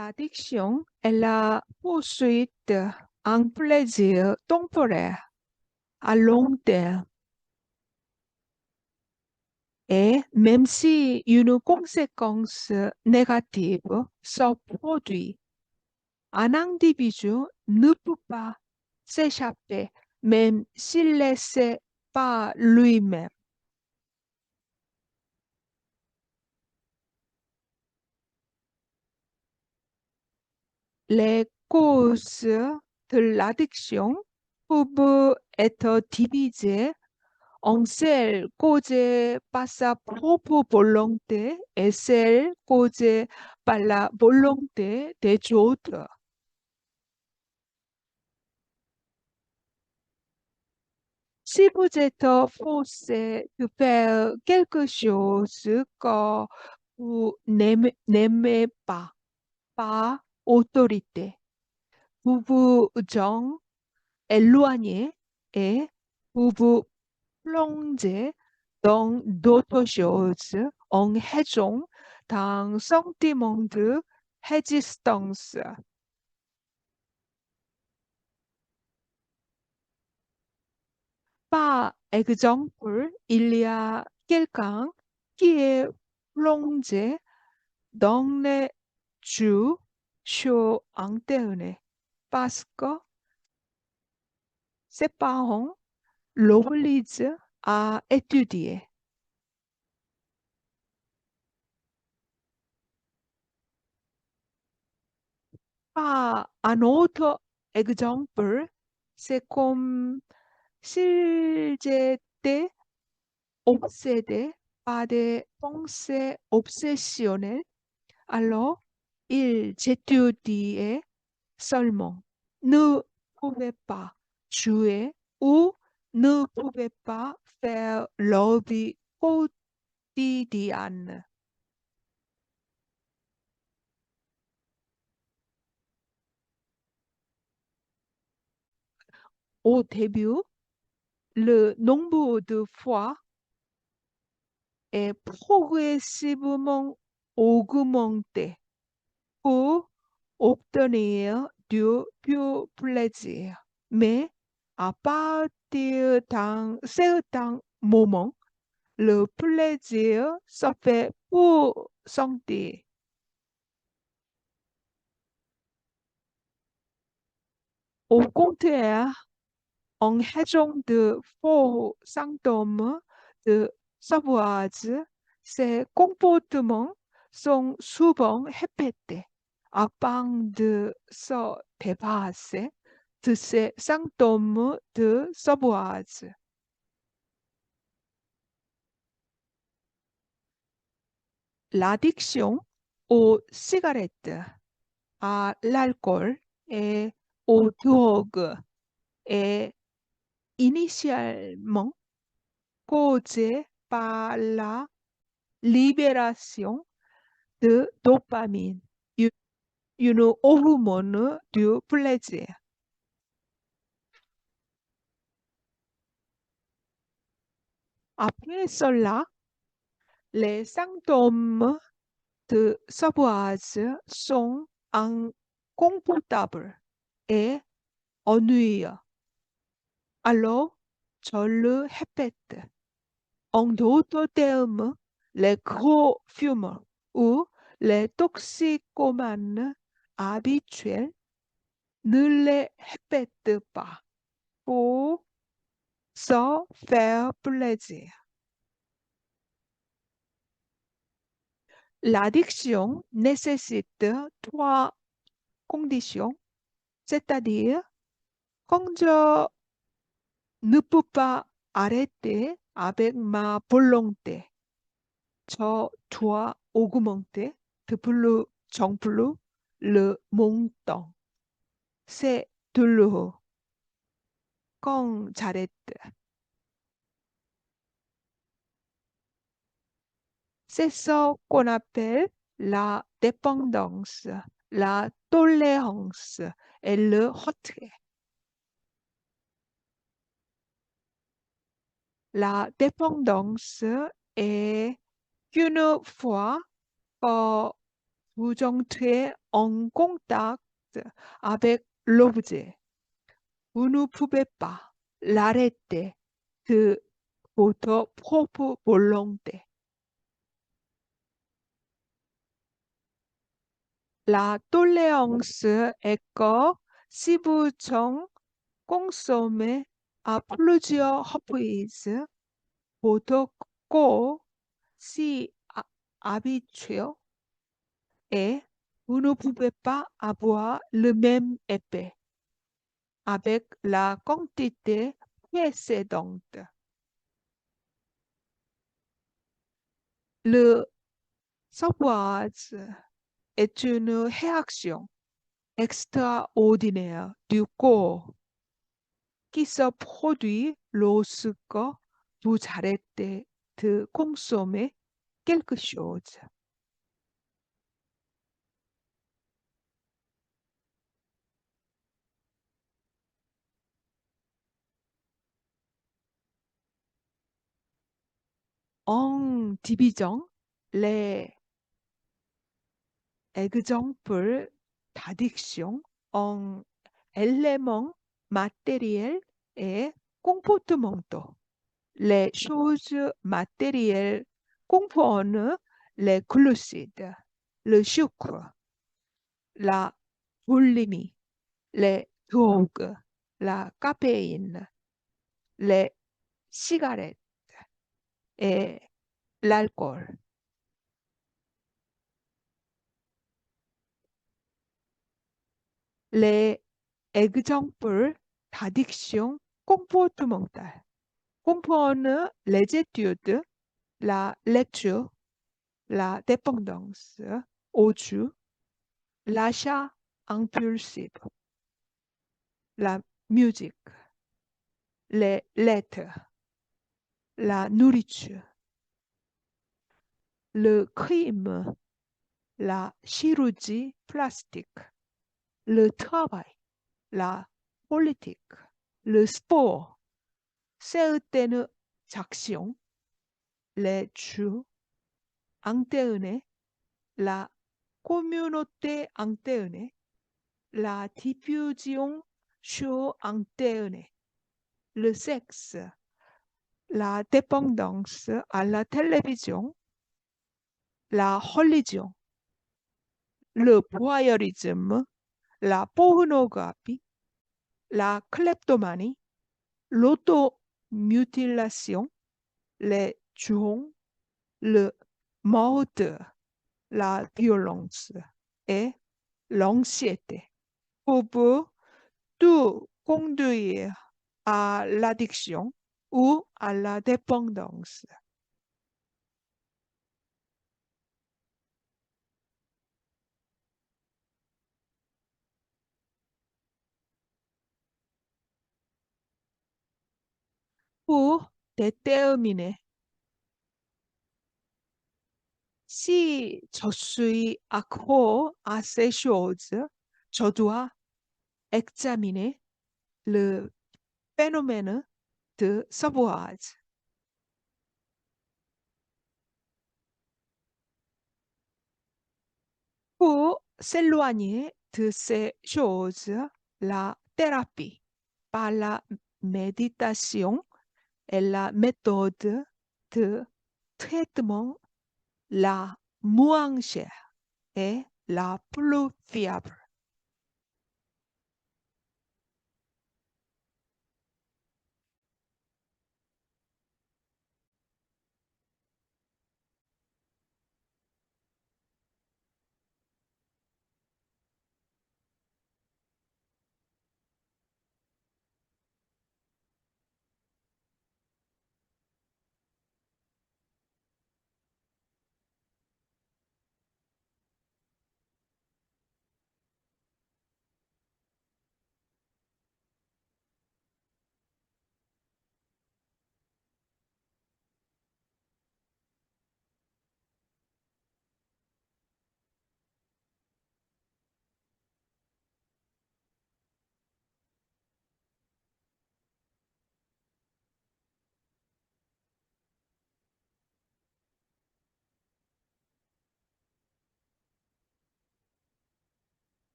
L'addiction est la poursuite un plaisir temporaire à long terme et même si une conséquence négative se produit, un individu ne peut pas s'échapper même s'il ne le sait pas lui-même. Les causes de l'addiction peuvent être divisées en celles causées par sa propre volonté et celles causées par la volonté des autres. Si vous êtes forcé de faire quelque chose que vous n'aimez pas, par autorité, vous vous en éloignez et vous vous plongez dans d'autres choses en raison d'un sentiment de résistance. Par exemple, il y a quelqu'un qui est plongé dans les jeux sur Internet parce que ses parents l'obligent à étudier. Un autre exemple, c'est comme s'ils étaient obsédés par des pensées obsessionnelles, alors ils étudiaient seulement, ne pouvaient pas jouer ou ne pouvaient pas faire leur vie quotidienne. Au début, le nombre de fois est progressivement augmenté pour obtenir du pur plaisir. Mais à partir d'un certain moment, le plaisir se fait pour sentir. Au contraire, en raison de faux symptômes de sauvage, ces comportements sont souvent répétés afin de se débarrasser de ces symptômes de sauvage. L'addiction aux cigarettes, à l'alcool et aux drogues est initialement causée par la libération de dopamine, une hormone du plaisir. Après cela, les symptômes de sauvage sont inconfortables et ennuyeux. Alors, je le répète, en d'autres termes, les gros fumeurs ou les toxicomanes habituels ne les répètent pas pour se faire plaisir. L'addiction nécessite trois conditions, c'est-à-dire quand je ne peux pas arrêter avec ma volonté, je dois augmenter de plus en plus le montant. C'est douloureux quand j'arrête. C'est ce qu'on appelle la dépendance, la tolérance et le retrait. La dépendance est une fois que Bujonte en contact avec l'objet. Vous ne pouvez pas l'arrêter de votre propre volonté. La tolérance est que si vous consommez à plusieurs reprises, votre corps s'y habitue et vous ne pouvez pas avoir le même effet avec la quantité précédente. Le saupouage est une réaction extraordinaire du corps qui se produit lorsque vous arrêtez de consommer quelque chose. En divisant les exemples d'addiction en éléments matériels et comportementaux. Les choses matérielles comprennent les glucides, le sucre, la boulimie, les drogues, la caféine, les cigarettes et l'alcool. Les exemples d'addiction comportementale comprennent les études, la lecture, la dépendance au jeu, l'achat impulsif, la musique, les lettres, la nourriture, le crime, la chirurgie plastique, le travail, la politique, le sport, certaines actions, les jeux internet, la communauté internet, la diffusion sur internet, le sexe, la dépendance à la télévision, la religion, le voyeurisme, la pornographie, la kleptomanie, l'automutilation, les drones, le meurtre, la violence et l'anxiété peuvent tout conduire à l'addiction ou à la dépendance. Pour déterminer si je suis accro à ces choses, je dois examiner le phénomène de sauvage. Pour s'éloigner de ces choses, la thérapie par la méditation est la méthode de traitement la moins chère et la plus fiable.